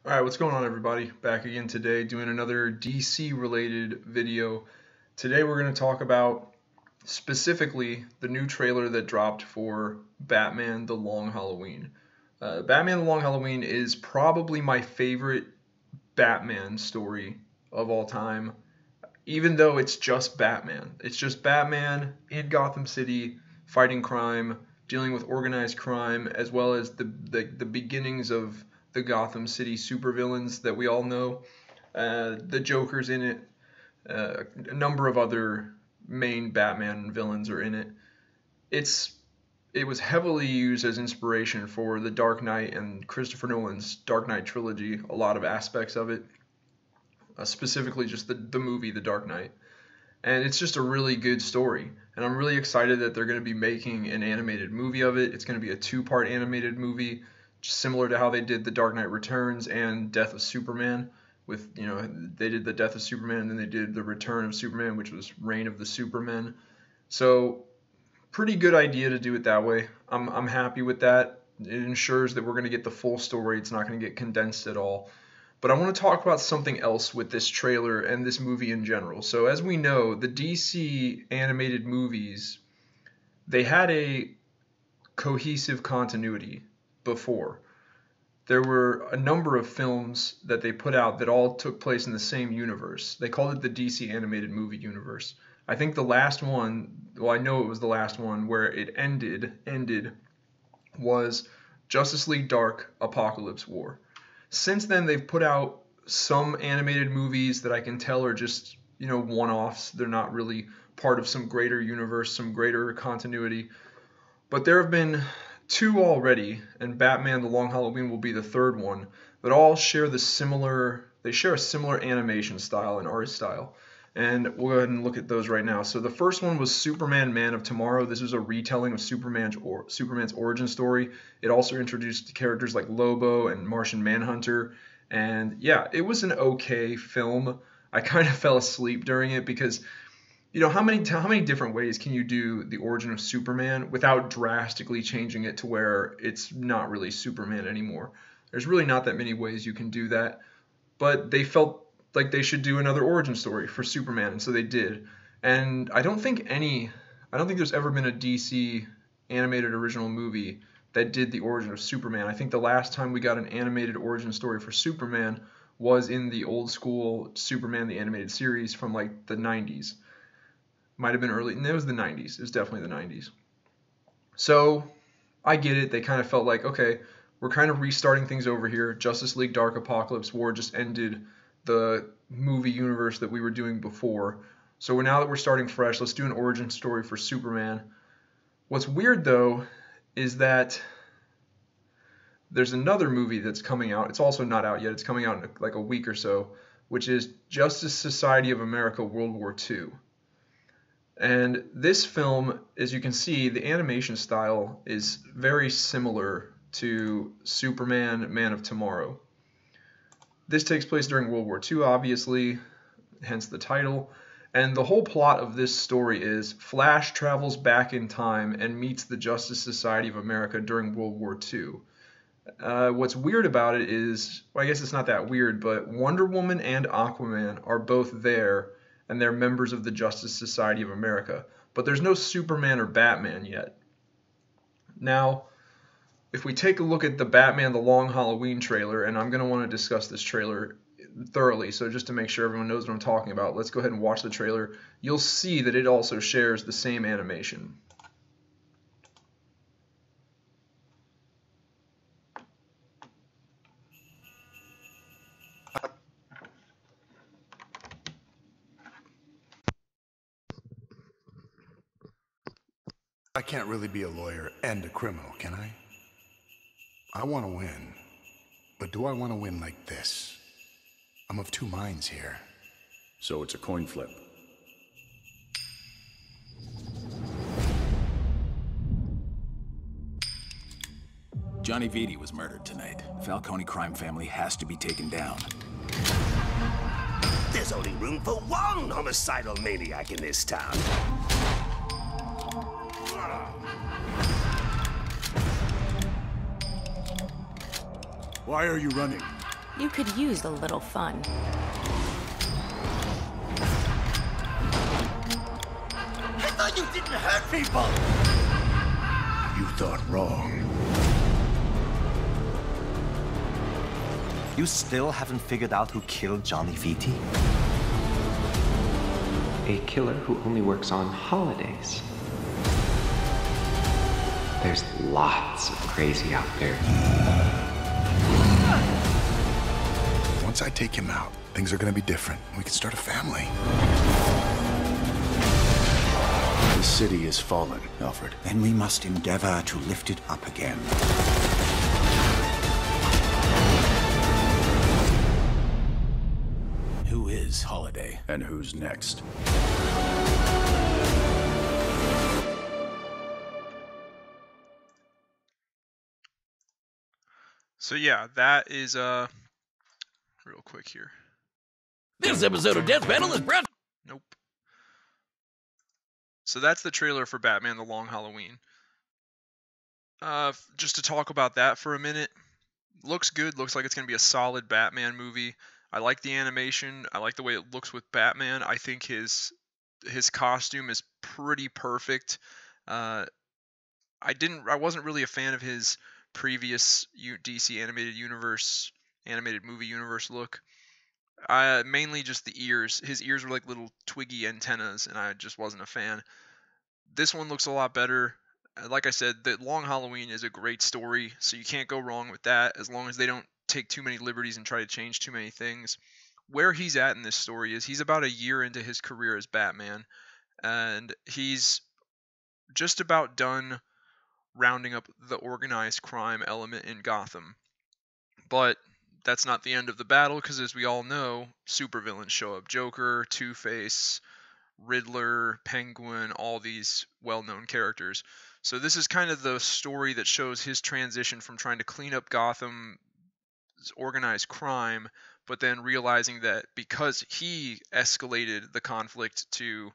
Alright, what's going on everybody? Back again today doing another DC related video. Today we're going to talk about specifically the new trailer that dropped for Batman: The Long Halloween. Batman: The Long Halloween is probably my favorite Batman story of all time, even though it's just Batman. It's just Batman in Gotham City fighting crime, dealing with organized crime, as well as the beginnings of the Gotham City supervillains that we all know. The Joker's in it. A number of other main Batman villains are in it. It was heavily used as inspiration for The Dark Knight and Christopher Nolan's Dark Knight trilogy, a lot of aspects of it, specifically just the movie The Dark Knight. And it's just a really good story. And I'm really excited that they're going to be making an animated movie of it. It's going to be a two-part animated movie, similar to how they did The Dark Knight Returns and Death of Superman. They did the Death of Superman and then they did the Return of Superman, which was Reign of the Supermen. So pretty good idea to do it that way. I'm happy with that. It ensures that we're going to get the full story. It's not going to get condensed at all. But I want to talk about something else with this trailer and this movie in general. So as we know, the DC animated movies, they had a cohesive continuity before. There were a number of films that they put out that all took place in the same universe. They called it the DC animated movie universe. I think the last one, well, I know it was the last one where it ended was Justice League Dark Apocalypse War. Since then, they've put out some animated movies that I can tell are just, one-offs. They're not really part of some greater universe, some greater continuity. But there have been two already, and Batman: The Long Halloween will be the third one, that all share a similar animation style and art style. And we'll go ahead and look at those right now. So the first one was Superman: Man of Tomorrow. This was a retelling of Superman's origin story. It also introduced characters like Lobo and Martian Manhunter. And yeah, it was an okay film. I kind of fell asleep during it because, how many different ways can you do the origin of Superman without drastically changing it to where it's not really Superman anymore? There's really not that many ways you can do that. But they felt like they should do another origin story for Superman, and so they did. And I don't think there's ever been a DC animated original movie that did the origin of Superman. I think the last time we got an animated origin story for Superman was in the old school Superman the Animated Series from like the 90s. Might have been early, and it was the 90s. It was definitely the 90s. So I get it. They kind of felt like, okay, we're kind of restarting things over here. Justice League Dark Apocalypse War just ended the movie universe that we were doing before. So now that we're starting fresh, let's do an origin story for Superman. What's weird though is that there's another movie that's coming out. It's also not out yet. It's coming out in like a week or so, which is Justice Society of America World War II. And this film, as you can see, the animation style is very similar to Superman: Man of Tomorrow. This takes place during World War II, obviously, hence the title. And the whole plot of this story is Flash travels back in time and meets the Justice Society of America during World War II. What's weird about it is, well, I guess it's not that weird, but Wonder Woman and Aquaman are both there, and they're members of the Justice Society of America. But there's no Superman or Batman yet. Now, if we take a look at the Batman: The Long Halloween trailer, and I'm going to want to discuss this trailer thoroughly, so just to make sure everyone knows what I'm talking about, let's go ahead and watch the trailer. You'll see that it also shares the same animation. I can't really be a lawyer and a criminal, can I? I want to win. But do I want to win like this? I'm of two minds here. So it's a coin flip. Johnny Vitti was murdered tonight. The Falcone crime family has to be taken down. There's only room for one homicidal maniac in this town. Why are you running? You could use a little fun. I thought you didn't hurt people! You thought wrong. You still haven't figured out who killed Johnny Vitti? A killer who only works on holidays. There's lots of crazy out there. Once I take him out, things are gonna be different. We can start a family. The city is fallen, Alfred. Then we must endeavor to lift it up again. Who is Holiday? And who's next? So yeah, that is real quick here. This episode of Death Battle is brought. Nope. So that's the trailer for Batman: The Long Halloween. Just to talk about that for a minute. Looks good. Looks like it's gonna be a solid Batman movie. I like the animation. I like the way it looks with Batman. I think his costume is pretty perfect. I wasn't really a fan of his previous DC animated movie universe look. Mainly just the ears. His ears were like little twiggy antennas, and I just wasn't a fan. This one looks a lot better. Like I said, The Long Halloween is a great story, so you can't go wrong with that as long as they don't take too many liberties and try to change too many things. Where he's at in this story is he's about a year into his career as Batman, and he's just about done rounding up the organized crime element in Gotham. But that's not the end of the battle, because as we all know, supervillains show up. Joker, Two-Face, Riddler, Penguin, all these well-known characters. So this is kind of the story that shows his transition from trying to clean up Gotham's organized crime, but then realizing that because he escalated the conflict to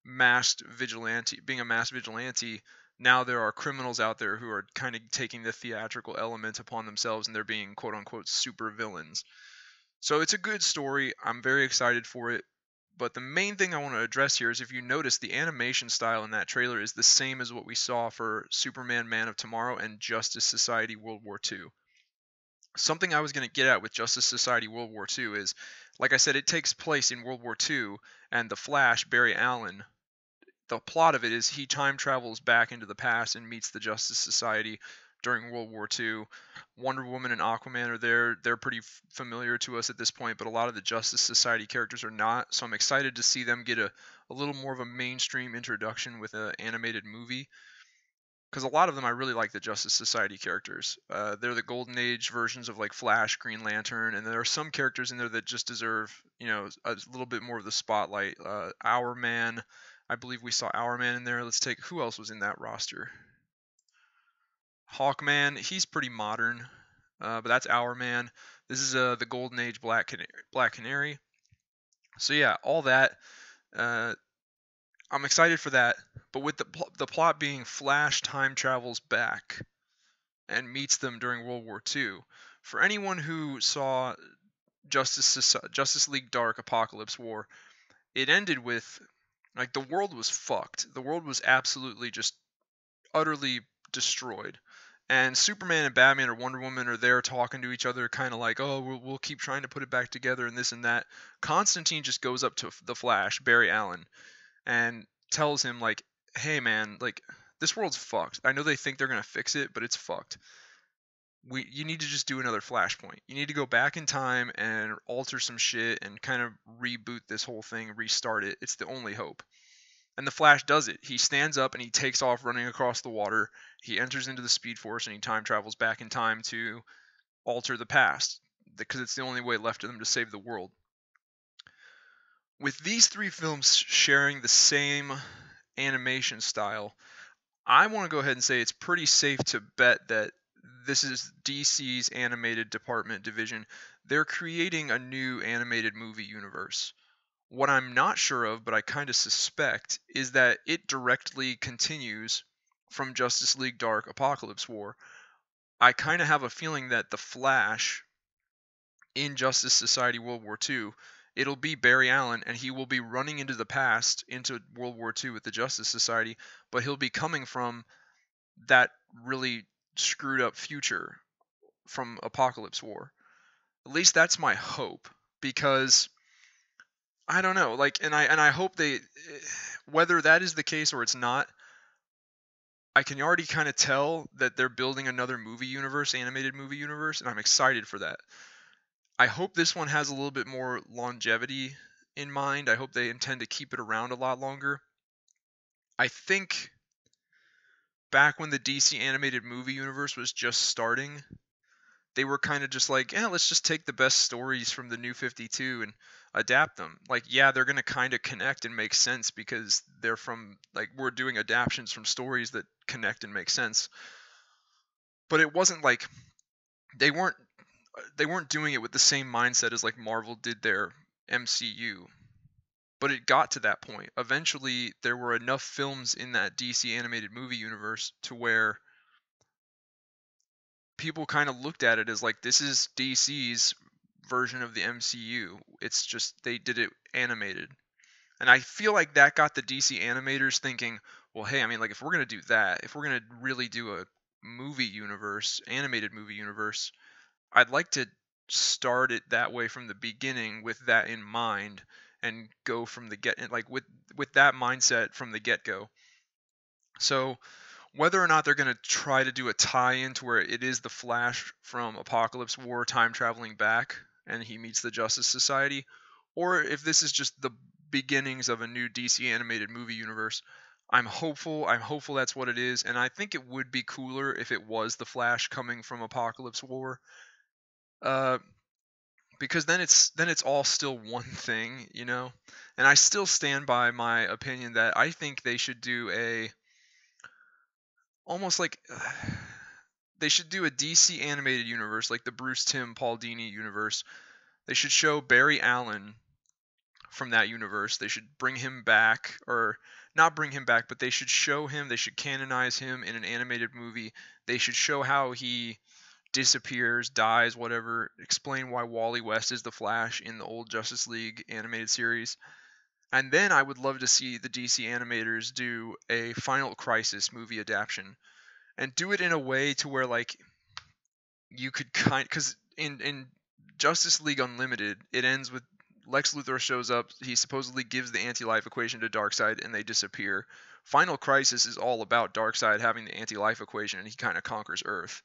being a masked vigilante, now there are criminals out there who are kind of taking the theatrical element upon themselves, and they're being quote-unquote super villains. So it's a good story. I'm very excited for it. But the main thing I want to address here is, if you notice, the animation style in that trailer is the same as what we saw for Superman Man of Tomorrow and Justice Society World War II. Something I was going to get at with Justice Society World War II is, like I said, it takes place in World War II, and the Flash, Barry Allen, the plot of it is he time travels back into the past and meets the Justice Society during World War II. Wonder Woman and Aquaman are there. They're pretty familiar to us at this point, but a lot of the Justice Society characters are not. So I'm excited to see them get a little more of a mainstream introduction with an animated movie. Because a lot of them, I really like the Justice Society characters. They're the Golden Age versions of like Flash, Green Lantern, and there are some characters in there that just deserve, a little bit more of the spotlight. Hourman, I believe we saw Hourman in there. Let's take, who else was in that roster? Hawkman, he's pretty modern, but that's Hourman. This is the Golden Age Black Canary. So yeah, all that. I'm excited for that. But with the plot being Flash time travels back and meets them during World War II. For anyone who saw Justice League Dark Apocalypse War, it ended with, like, the world was fucked. The world was absolutely just utterly destroyed. And Superman and Batman or Wonder Woman are there talking to each other, kind of like, oh, we'll keep trying to put it back together and this and that. Constantine just goes up to the Flash, Barry Allen, and tells him, like, hey, man, like, this world's fucked. I know they think they're going to fix it, but it's fucked. You need to just do another Flashpoint. You need to go back in time and alter some shit and kind of reboot this whole thing, restart it. It's the only hope. And the Flash does it. He stands up and he takes off running across the water. He enters into the Speed Force and he time travels back in time to alter the past, because it's the only way left for them to save the world. With these three films sharing the same animation style, I want to go ahead and say it's pretty safe to bet that this is DC's animated division. They're creating a new animated movie universe. What I'm not sure of, but I kind of suspect, is that it directly continues from Justice League Dark Apocalypse War. I kind of have a feeling that the Flash in Justice Society World War II, it'll be Barry Allen, and he will be running into the past, into World War II with the Justice Society, but he'll be coming from that really screwed up future from Apocalypse War. At least that's my hope, because I don't know, like, and I hope they, whether that is the case or it's not, I can already kind of tell that they're building another movie universe, animated movie universe, and I'm excited for that. I hope this one has a little bit more longevity in mind. I hope they intend to keep it around a lot longer. I think back when the DC animated movie universe was just starting, they were kind of just like, yeah, let's just take the best stories from the New 52 and adapt them. Like, yeah, they're going to kind of connect and make sense because they're from, like, we're doing adaptations from stories that connect and make sense. But it wasn't like they weren't doing it with the same mindset as like Marvel did their MCU. But it got to that point. Eventually, there were enough films in that DC animated movie universe to where people kind of looked at it as like, this is DC's version of the MCU. It's just they did it animated. And I feel like that got the DC animators thinking, well, hey, I mean, like, if we're going to do that, if we're going to really do a movie universe, animated movie universe, I'd like to start it that way from the beginning with that in mind and go from the get, like, with that mindset from the get-go. So whether or not they're going to try to do a tie-in to where it is the Flash from Apocalypse War time traveling back and he meets the Justice Society, or if this is just the beginnings of a new DC animated movie universe, I'm hopeful that's what it is, and I think it would be cooler if it was the Flash coming from Apocalypse War, because then it's all still one thing, you know. And I still stand by my opinion that I think they should do a almost like they should do a DC animated universe, like the Bruce Timm Paul Dini universe. They should show Barry Allen from that universe. They should bring him back, or not bring him back, but they should show him, they should canonize him in an animated movie. They should show how he disappears, dies, whatever, explain why Wally West is the Flash in the old Justice League animated series. And then I would love to see the DC animators do a Final Crisis movie adaptation, and do it in a way to where, like, you could because in Justice League Unlimited, it ends with Lex Luthor shows up, he supposedly gives the anti-life equation to Darkseid, and they disappear. Final Crisis is all about Darkseid having the anti-life equation, and he kind of conquers Earth.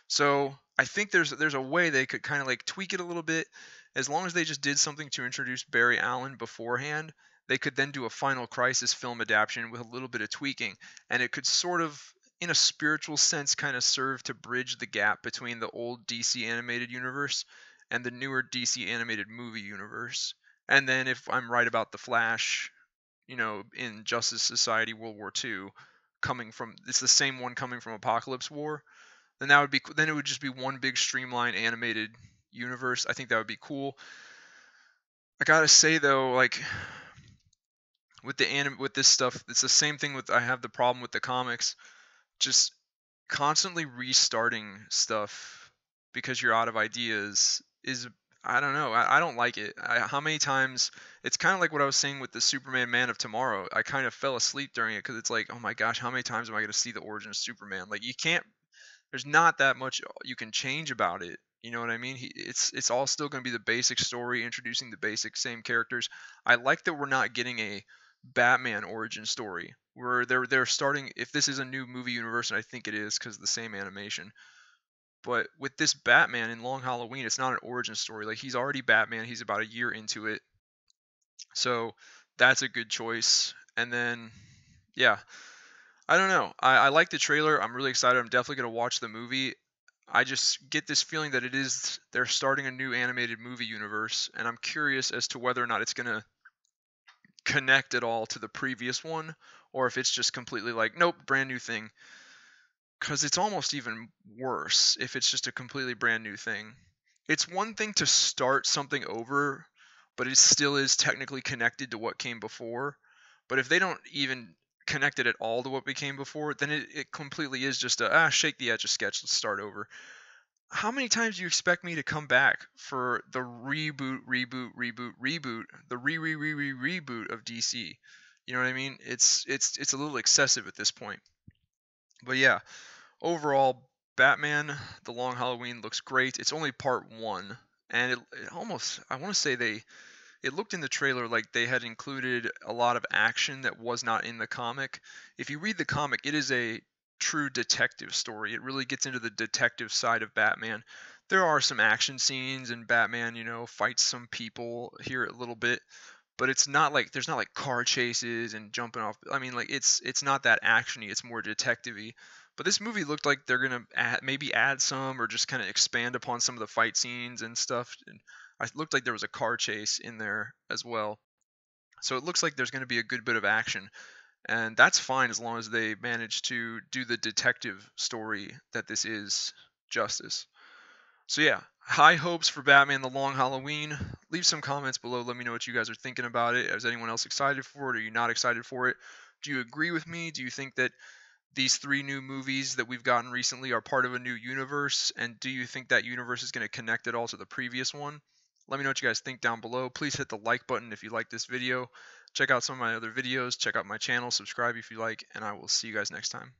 So I think there's a way they could kind of like tweak it a little bit. As long as they just did something to introduce Barry Allen beforehand, they could then do a Final Crisis film adaptation with a little bit of tweaking, and it could sort of, in a spiritual sense, kind of serve to bridge the gap between the old DC animated universe and the newer DC animated movie universe. And then if I'm right about the Flash, you know, in Justice Society World War II, it's the same one coming from Apocalypse War, then it would just be one big streamlined animated universe. I think that would be cool. I gotta say though, like, with this stuff, it's the same thing I have the problem with the comics. Just constantly restarting stuff because you're out of ideas is, I don't know, I don't like it. How many times, it's kind of like what I was saying with the Superman Man of Tomorrow. I kind of fell asleep during it because it's like, oh my gosh, how many times am I going to see the origin of Superman? Like, there's not that much you can change about it. You know what I mean? It's all still going to be the basic story, introducing the basic same characters. I like that we're not getting a Batman origin story where they're starting, if this is a new movie universe, and I think it is because of the same animation. But with this Batman in Long Halloween, it's not an origin story. Like, he's already Batman. He's about a year into it. So that's a good choice. And then, yeah, I don't know. I like the trailer. I'm really excited. I'm definitely going to watch the movie. I just get this feeling that they're starting a new animated movie universe. And I'm curious as to whether or not it's going to connect at all to the previous one, or if it's just completely like, nope, brand new thing. Because it's almost even worse if it's just a completely brand new thing. It's one thing to start something over, but it still is technically connected to what came before. But if they don't even connect it at all to what came before, then it completely is just shake the etch a sketch, let's start over. how many times do you expect me to come back for the reboot, the reboot of DC? You know what I mean? It's a little excessive at this point. But yeah, overall, Batman: The Long Halloween looks great. It's only part one, and it almost, I want to say it looked in the trailer like they had included a lot of action that was not in the comic. If you read the comic, it is a true detective story. It really gets into the detective side of Batman. There are some action scenes, and Batman, fights some people here a little bit, but it's not like there's not like car chases and jumping off. I mean, like it's not that actiony. It's more detective-y. But this movie looked like they're gonna maybe add some or just kind of expand upon some of the fight scenes and stuff. And it looked like there was a car chase in there as well. So it looks like there's going to be a good bit of action. And that's fine as long as they manage to do the detective story that this is justice. So yeah, high hopes for Batman: The Long Halloween. Leave some comments below. Let me know what you guys are thinking about it. Is anyone else excited for it? Are you not excited for it? Do you agree with me? Do you think that these 3 new movies that we've gotten recently are part of a new universe? And do you think that universe is going to connect at all to the previous one? Let me know what you guys think down below. Please hit the like button if you like this video. Check out some of my other videos. Check out my channel. Subscribe if you like. And I will see you guys next time.